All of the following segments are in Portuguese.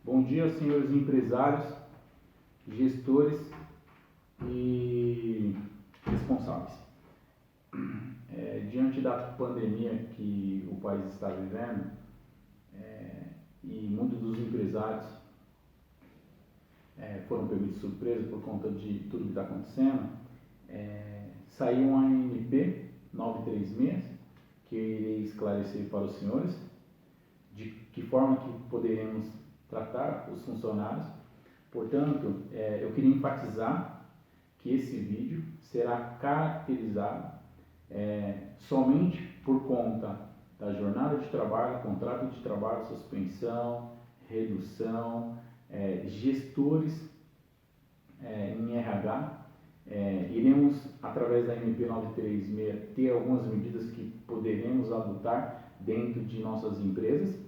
Bom dia, senhores empresários, gestores e responsáveis. Diante da pandemia que o país está vivendo, e muitos dos empresários foram pegos de surpresa por conta de tudo que está acontecendo, saiu uma ANP 936, que eu irei esclarecer para os senhores de que forma que poderemos tratar os funcionários. Portanto, eu queria enfatizar que esse vídeo será caracterizado somente por conta da jornada de trabalho, contrato de trabalho, suspensão, redução, gestores em RH. Iremos, através da MP 936, ter algumas medidas que poderemos adotar dentro de nossas empresas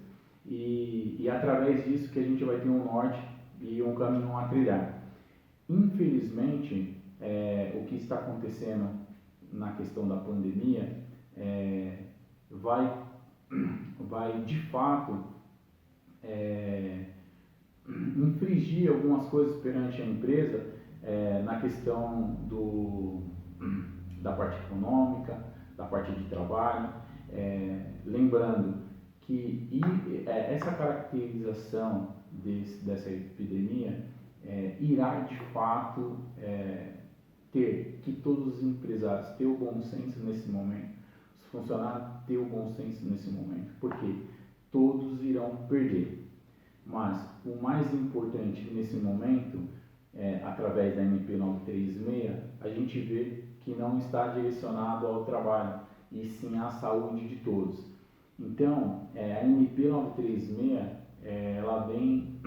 e através disso que a gente vai ter um norte e um caminho a trilhar. Infelizmente, o que está acontecendo na questão da pandemia vai de fato infringir algumas coisas perante a empresa na questão da parte econômica, da parte de trabalho, lembrando que essa caracterização dessa epidemia irá de fato ter que todos os empresários ter o bom senso nesse momento, os funcionários ter o bom senso nesse momento, porque todos irão perder. Mas o mais importante nesse momento, através da MP 936, a gente vê que não está direcionado ao trabalho, e sim à saúde de todos. Então, a MP 936, ela vem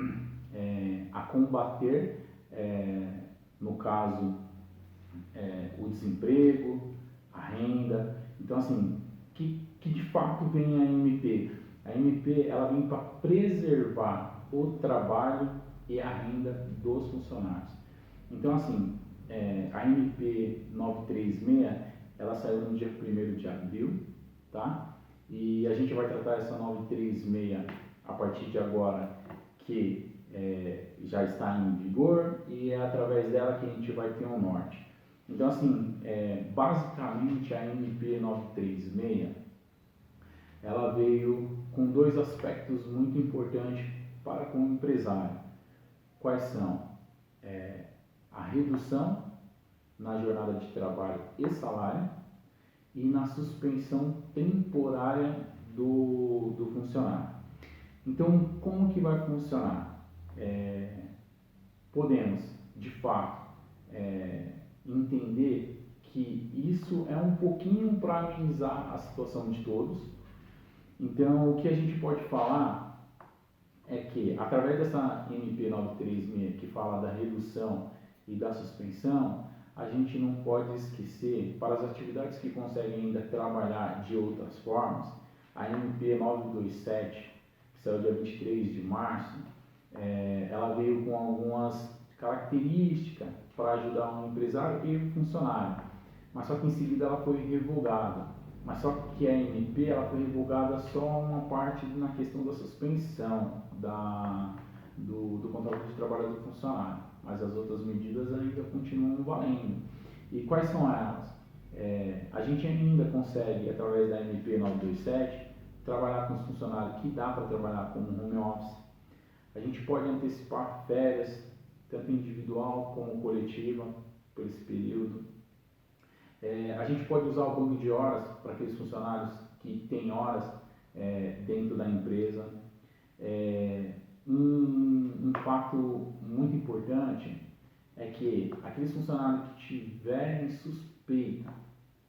a combater, no caso, o desemprego, a renda. Então, assim, que de fato vem a MP? A MP, ela vem para preservar o trabalho e a renda dos funcionários. Então, assim, a MP 936, ela saiu no dia 1º de abril, tá? E a gente vai tratar essa 936 a partir de agora, que já está em vigor, e é através dela que a gente vai ter um norte. Então, assim, basicamente a MP 936, ela veio com dois aspectos muito importantes para com o empresário. Quais são? A redução na jornada de trabalho e salário e na suspensão temporária do funcionário. Então, como que vai funcionar? Podemos, de fato, entender que isso é um pouquinho para amenizar a situação de todos. Então, o que a gente pode falar é que, através dessa MP 936, que fala da redução e da suspensão, a gente não pode esquecer, para as atividades que conseguem ainda trabalhar de outras formas, a MP 927, que saiu dia 23 de março, ela veio com algumas características para ajudar um empresário e um funcionário, mas só que em seguida ela foi revogada. Mas só que a MP ela foi revogada só uma parte na questão da suspensão do contrato de trabalho do funcionário, mas as outras medidas ainda continuam valendo. E quais são elas? A gente ainda consegue, através da MP 927, trabalhar com os funcionários que dá para trabalhar como home office. A gente pode antecipar férias, tanto individual como coletiva, por esse período. A gente pode usar o banco de horas para aqueles funcionários que têm horas dentro da empresa. Um fato muito importante é que aqueles funcionários que tiverem suspeita,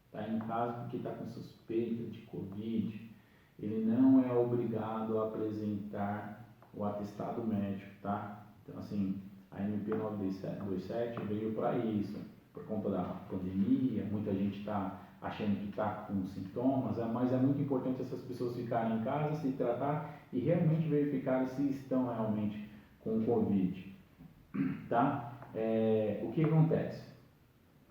está em casa porque está com suspeita de Covid, ele não é obrigado a apresentar o atestado médico, tá? Então, assim, a MP 927 veio para isso, por conta da pandemia, muita gente está achando que está com sintomas, mas é muito importante essas pessoas ficarem em casa, se tratar e realmente verificar se estão realmente com Covid, tá? O que acontece?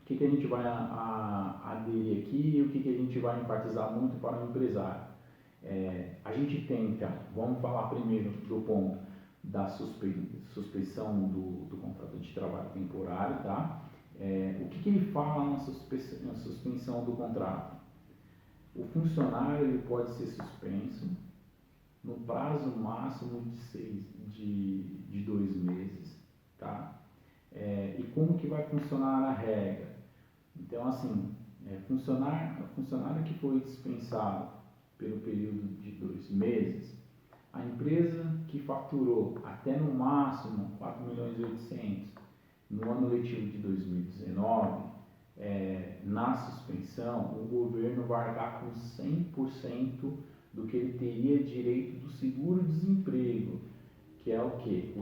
O que a gente vai aderir aqui e o que a gente vai enfatizar muito para o empresário? A gente tenta, vamos falar primeiro do ponto da suspensão do contrato de trabalho temporário, tá? O que ele fala na suspensão do contrato? O funcionário ele pode ser suspenso no prazo máximo de 2 meses, tá? E como que vai funcionar a regra? Então, assim, funcionário que foi dispensado pelo período de 2 meses, a empresa que faturou até no máximo 4.800.000 no ano letivo de 2019, na suspensão, o governo vai arcar com 100% do que ele teria direito do seguro-desemprego, que é o quê?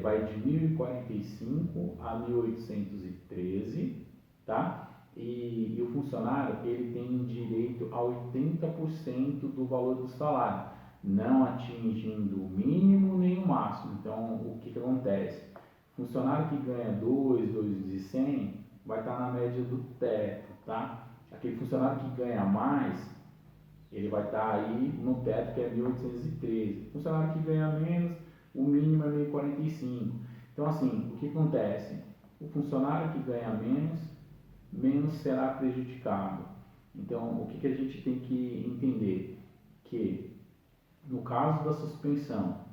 Vai de 1.045 a 1.813, tá? E o funcionário ele tem direito a 80% do valor do salário, não atingindo o mínimo nem o máximo. Então, o que acontece? Funcionário que ganha 2.100 vai estar na média do teto, tá? Aquele funcionário que ganha mais, ele vai estar aí no teto, que é 1.813. Funcionário que ganha menos, o mínimo é 1.045. Então, assim, o que acontece? O funcionário que ganha menos será prejudicado. Então, o que a gente tem que entender? Que, no caso da suspensão,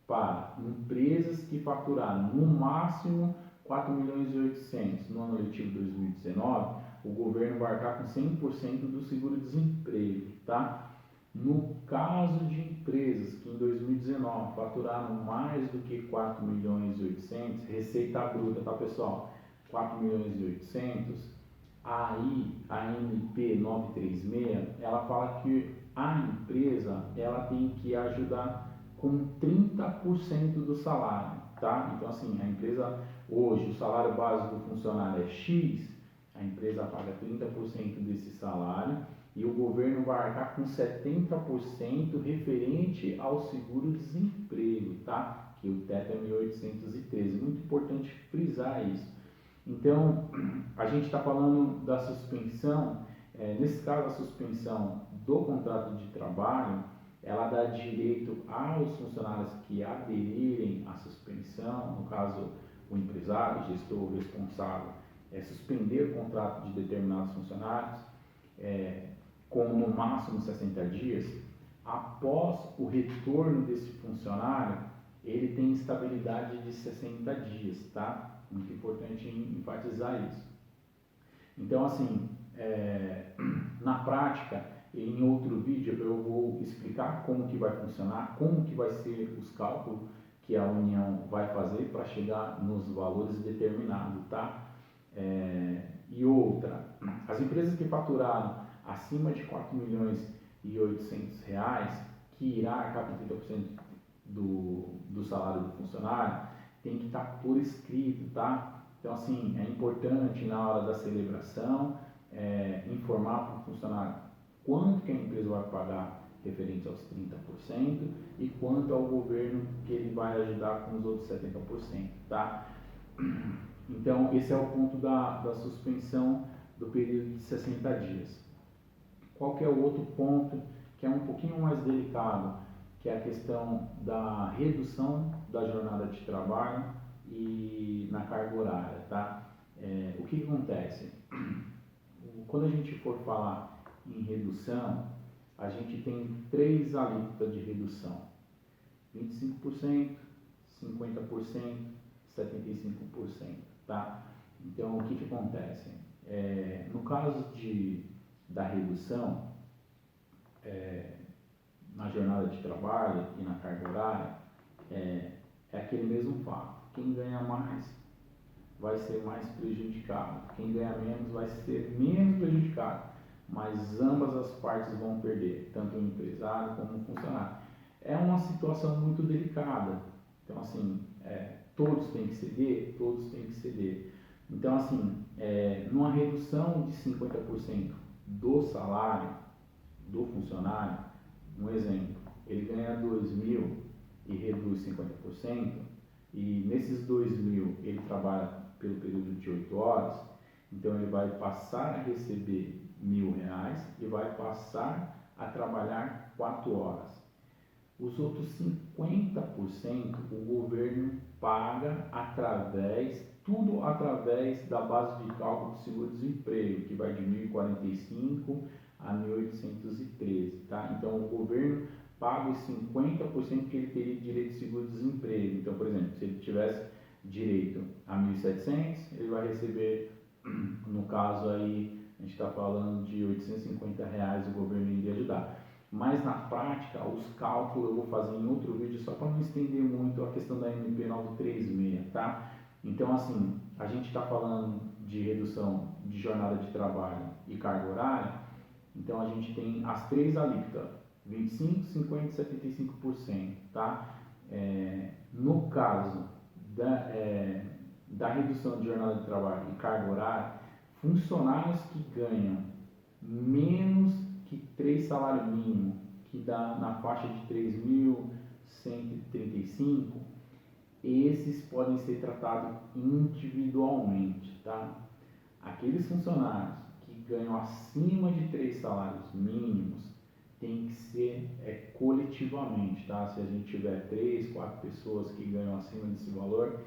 para empresas que faturaram no máximo 4.800.000 no ano letivo 2019, o governo vai arcar com 100% do seguro-desemprego, tá? No caso de empresas que em 2019 faturaram mais do que 4.800.000, receita bruta, tá pessoal? 4.800.000, aí a ANP 936, ela fala que a empresa ela tem que ajudar com 30% do salário, tá? Então, assim, a empresa, hoje, o salário básico do funcionário é X, a empresa paga 30% desse salário e o governo vai arcar com 70% referente ao seguro-desemprego, tá? Que o teto é 1.813. Muito importante frisar isso. Então, a gente está falando da suspensão, nesse caso, a suspensão do contrato de trabalho, ela dá direito aos funcionários que aderirem à suspensão, no caso, o empresário, o gestor, o responsável, suspender o contrato de determinados funcionários, com no máximo 60 dias. Após o retorno desse funcionário, ele tem estabilidade de 60 dias, tá? Muito importante enfatizar isso. Então, assim, na prática, em outro vídeo eu vou explicar como que vai funcionar, como que vai ser os cálculos que a União vai fazer para chegar nos valores determinados, tá? E outra, as empresas que faturaram acima de 4.800.000, que irá arcar com 30% do salário do funcionário, tem que estar por escrito, tá? Então, assim, é importante na hora da celebração informar para o funcionário quanto que a empresa vai pagar referente aos 30% e quanto ao governo que ele vai ajudar com os outros 70%, tá? Então, esse é o ponto da suspensão do período de 60 dias. Qual que é o outro ponto que é um pouquinho mais delicado, que é a questão da redução da jornada de trabalho e na carga horária, tá? O que acontece? Quando a gente for falar em redução, a gente tem 3 alíquotas de redução: 25%, 50%, 75%, tá? Então, o que acontece? No caso da redução, na jornada de trabalho e na carga horária, é aquele mesmo fato. Quem ganha mais vai ser mais prejudicado, quem ganha menos vai ser menos prejudicado, mas ambas as partes vão perder, tanto o empresário como o funcionário. É uma situação muito delicada, então assim, todos têm que ceder, todos têm que ceder. Então assim, numa redução de 50% do salário do funcionário, um exemplo, ele ganha 2.000 e reduz 50%, e nesses 2.000 ele trabalha pelo período de 8 horas, então ele vai passar a receber R$ 1.000 e vai passar a trabalhar 4 horas. Os outros 50% o governo paga tudo através da base de cálculo do seguro-desemprego, que vai de 1.045 a 1.813, tá? Então o governo paga os 50% que ele teria direito de seguro-desemprego. Então, por exemplo, se ele tivesse direito a 1.700, ele vai receber, no caso aí, a gente está falando de R$850, o governo iria ajudar. Mas na prática, os cálculos eu vou fazer em outro vídeo só para não estender muito a questão da MP 936, tá? Então, assim, a gente está falando de redução de jornada de trabalho e carga horária, então a gente tem as três alíquotas, 25%, 50% e 75%, tá? No caso da redução de jornada de trabalho e carga horária, funcionários que ganham menos que 3 salários mínimos, que dá na faixa de 3.135, esses podem ser tratados individualmente, tá? Aqueles funcionários que ganham acima de 3 salários mínimos tem que ser coletivamente, tá? Se a gente tiver 3, 4 pessoas que ganham acima desse valor,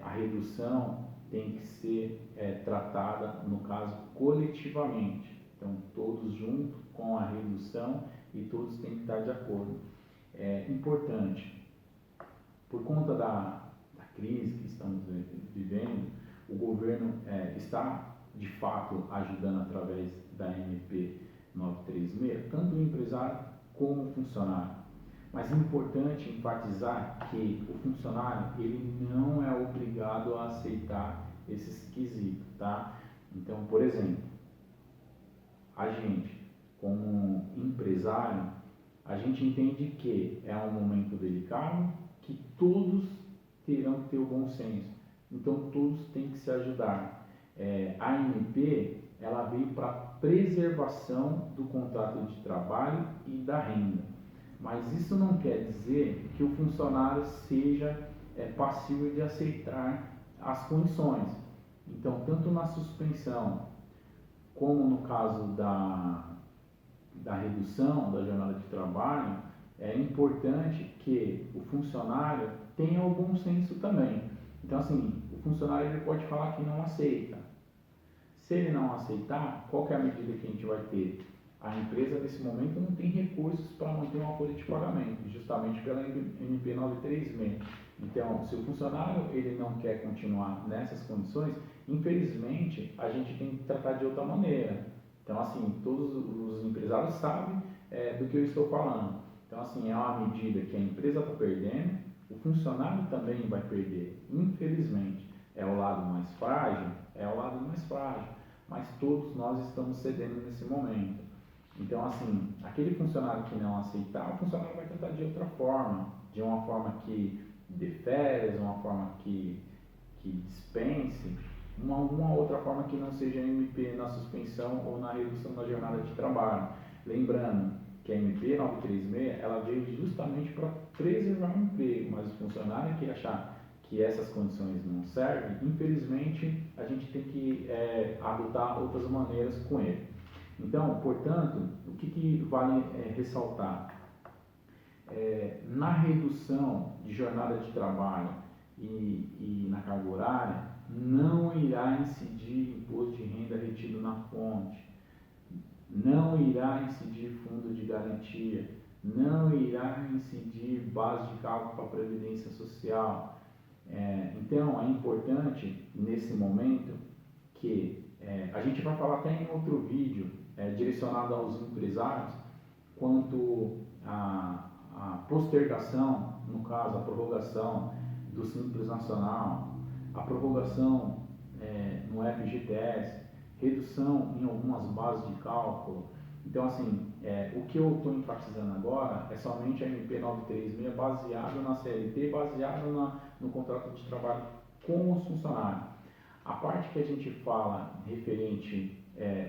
a redução tem que ser tratada, no caso, coletivamente. Então, todos juntos com a redução e todos têm que estar de acordo. É importante, por conta da crise que estamos vivendo, o governo está, de fato, ajudando através da MP 936, tanto o empresário como o funcionário. Mas é importante enfatizar que o funcionário ele não é obrigado a aceitar esses quesitos, tá? Então, por exemplo, a gente, como empresário, a gente entende que é um momento delicado, que todos terão que ter o bom senso. Então, todos têm que se ajudar. A ANP, ela veio para preservação do contrato de trabalho e da renda. Mas isso não quer dizer que o funcionário seja passível de aceitar as condições. Então, tanto na suspensão, como no caso da redução da jornada de trabalho, é importante que o funcionário tenha o bom senso também. Então, assim, o funcionário ele pode falar que não aceita. Se ele não aceitar, qual que é a medida que a gente vai ter? A empresa, nesse momento, não tem recursos para manter uma folha de pagamento, justamente pela MP 936. Então, se o funcionário ele não quer continuar nessas condições, infelizmente, a gente tem que tratar de outra maneira. Então, assim, todos os empresários sabem do que eu estou falando. Então, assim, é uma medida que a empresa está perdendo, o funcionário também vai perder, infelizmente. É o lado mais frágil? É o lado mais frágil, mas todos nós estamos cedendo nesse momento. Então, assim, aquele funcionário que não aceitar, o funcionário vai tentar de outra forma, de uma forma que dê férias, uma forma que dispense, uma outra forma que não seja MP na suspensão ou na redução da jornada de trabalho. Lembrando que a MP 936, ela veio justamente para preservar o emprego, mas o funcionário que achar que essas condições não servem, infelizmente a gente tem que adotar outras maneiras com ele. Então, portanto, o que vale ressaltar? Na redução de jornada de trabalho e na carga horária, não irá incidir imposto de renda retido na fonte, não irá incidir fundo de garantia, não irá incidir base de cálculo para a Previdência Social. Então, é importante, nesse momento, que a gente vai falar até em outro vídeo, direcionado aos empresários, quanto a postergação, no caso, a prorrogação do Simples Nacional, a prorrogação no FGTS, redução em algumas bases de cálculo. Então, assim, o que eu estou enfatizando agora é somente a MP 936 baseado na CLT, baseado no contrato de trabalho com os funcionários. A parte que a gente fala referente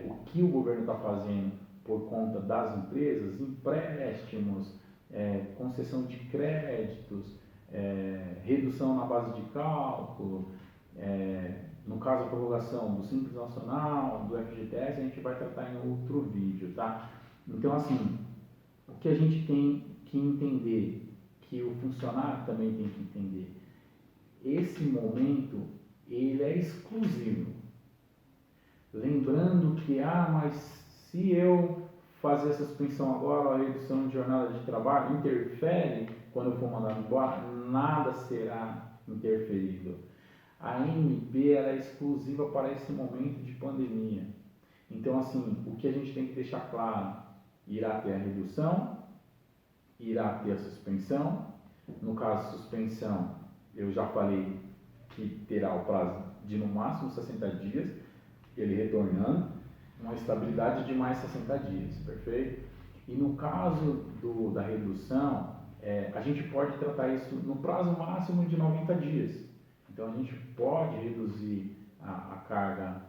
o que o governo está fazendo por conta das empresas, empréstimos, concessão de créditos, redução na base de cálculo, no caso a prorrogação do Simples Nacional, do FGTS, a gente vai tratar em outro vídeo, tá? Então, assim, o que a gente tem que entender, que o funcionário também tem que entender. Esse momento, ele é exclusivo. Lembrando que, mas se eu fazer a suspensão agora, a redução de jornada de trabalho, interfere quando eu for mandado embora? Nada será interferido. A MP ela é exclusiva para esse momento de pandemia. Então, assim, o que a gente tem que deixar claro, irá ter a redução, irá ter a suspensão. No caso, suspensão, eu já falei que terá o prazo de no máximo 60 dias, ele retornando, uma estabilidade de mais 60 dias, perfeito? E no caso da redução, a gente pode tratar isso no prazo máximo de 90 dias. Então, a gente pode reduzir a carga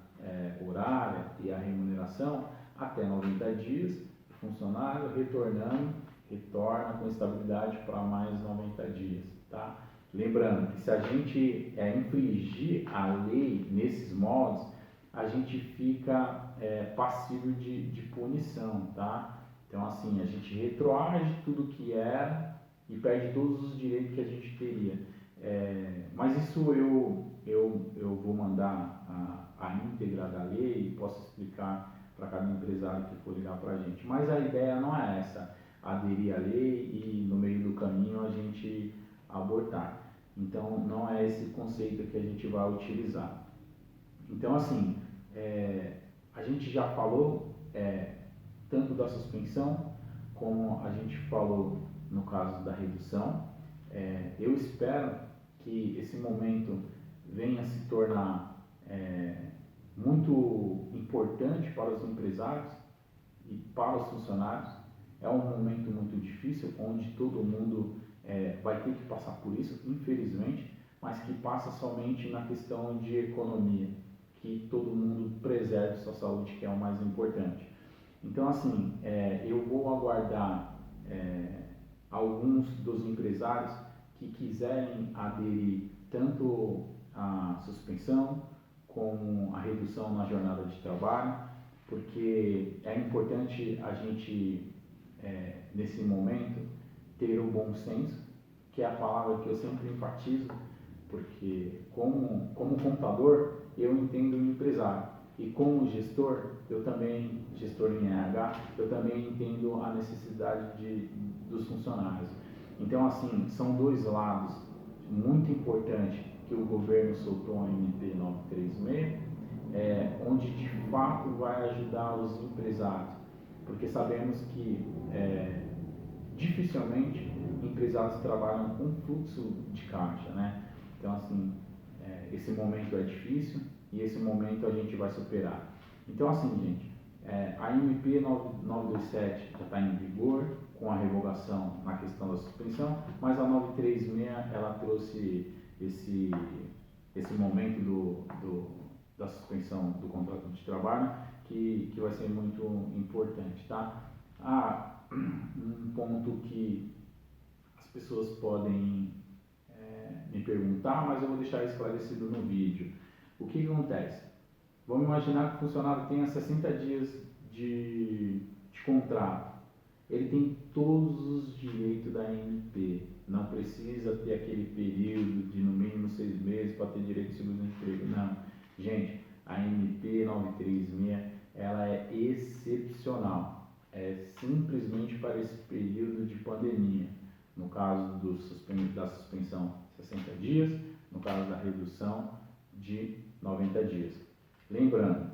horária e a remuneração até 90 dias, o funcionário retorna com estabilidade para mais 90 dias, tá? Lembrando que se a gente infringir a lei nesses moldes, a gente fica passível de punição, tá? Então, assim, a gente retroage tudo que era e perde todos os direitos que a gente teria. Mas isso eu vou mandar a íntegra da lei e posso explicar para cada empresário que for ligar para a gente. Mas a ideia não é essa, aderir à lei e no meio do caminho a gente abortar. Então, não é esse conceito que a gente vai utilizar. Então, assim, a gente já falou tanto da suspensão como a gente falou no caso da redução. Eu espero que esse momento venha se tornar muito importante para os empresários e para os funcionários. É um momento muito difícil, onde todo mundo vai ter que passar por isso, infelizmente, mas que passa somente na questão de economia, que todo mundo preserve sua saúde, que é o mais importante. Então, assim, eu vou aguardar alguns dos empresários que quiserem aderir tanto à suspensão como à redução na jornada de trabalho, porque é importante a gente, nesse momento, ter o bom senso, que é a palavra que eu sempre enfatizo, porque como contador, eu entendo o empresário. E como gestor, gestor em RH, eu também entendo a necessidade dos funcionários. Então, assim, são dois lados muito importantes que o governo soltou a MP 936, onde de fato vai ajudar os empresários, porque sabemos que dificilmente empresários trabalham com fluxo de caixa, né? Então, assim, esse momento é difícil e esse momento a gente vai superar. Então, assim, gente, a MP 927 já está em vigor, com a revogação na questão da suspensão, mas a 936 ela trouxe esse momento da suspensão do contrato de trabalho que vai ser muito importante, tá? Um ponto que as pessoas podem me perguntar, mas eu vou deixar esclarecido no vídeo. O que acontece? Vamos imaginar que o funcionário tenha 60 dias de contrato. Ele tem todos os direitos da ANP. Não precisa ter aquele período de no mínimo 6 meses para ter direito de seguro-desemprego. Não. Gente, a ANP 936 ela é excepcional. É simplesmente para esse período de pandemia. No caso da suspensão, 60 dias. No caso da redução, de 90 dias. Lembrando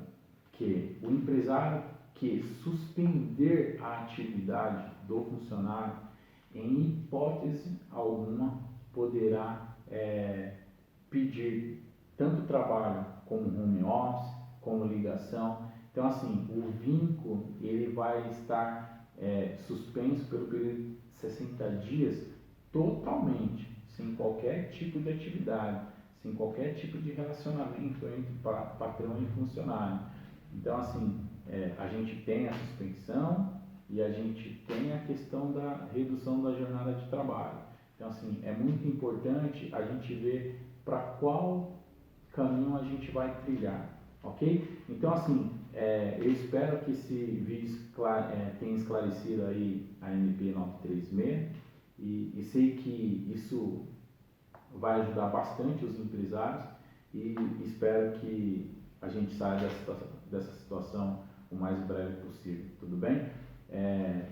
que o empresário que suspender a atividade do funcionário, em hipótese alguma, poderá pedir tanto trabalho como home office, como ligação. Então, assim, o vínculo ele vai estar suspenso pelo período de 60 dias totalmente, sem qualquer tipo de atividade, sem qualquer tipo de relacionamento entre patrão e funcionário. Então, assim, a gente tem a suspensão e a gente tem a questão da redução da jornada de trabalho. Então, assim, é muito importante a gente ver para qual caminho a gente vai trilhar. ok? Então, assim, eu espero que esse vídeo tenha esclarecido aí a MP 936 e sei que isso vai ajudar bastante os empresários e espero que a gente saia dessa situação o mais breve possível, tudo bem?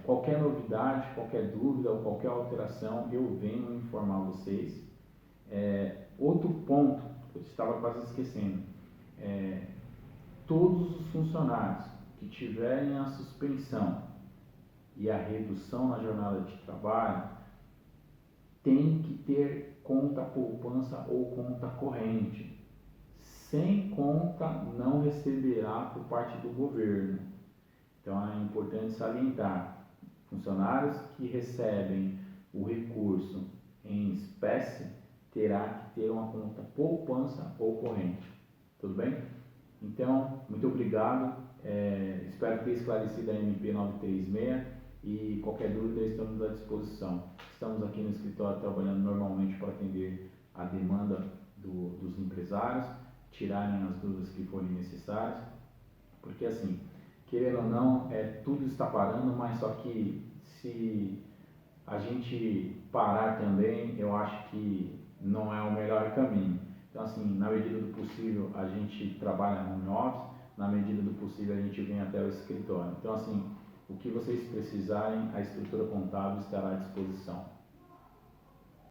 Qualquer novidade, qualquer dúvida ou qualquer alteração, eu venho informar vocês. Outro ponto, eu estava quase esquecendo, todos os funcionários que tiverem a suspensão e a redução na jornada de trabalho tem que ter conta poupança ou conta corrente. Sem conta não receberá por parte do governo. Então é importante salientar, funcionários que recebem o recurso em espécie terá que ter uma conta poupança ou corrente. Tudo bem? Então, muito obrigado. Espero ter esclarecido a MP 936 e qualquer dúvida estamos à disposição. Estamos aqui no escritório trabalhando normalmente para atender a demanda dos empresários, tirarem as dúvidas que forem necessárias, porque assim, querendo ou não, tudo está parando, mas só que se a gente parar também, eu acho que não é o melhor caminho. Então, assim, na medida do possível, a gente trabalha no home office, na medida do possível, a gente vem até o escritório. Então, assim, o que vocês precisarem, a estrutura contábil estará à disposição.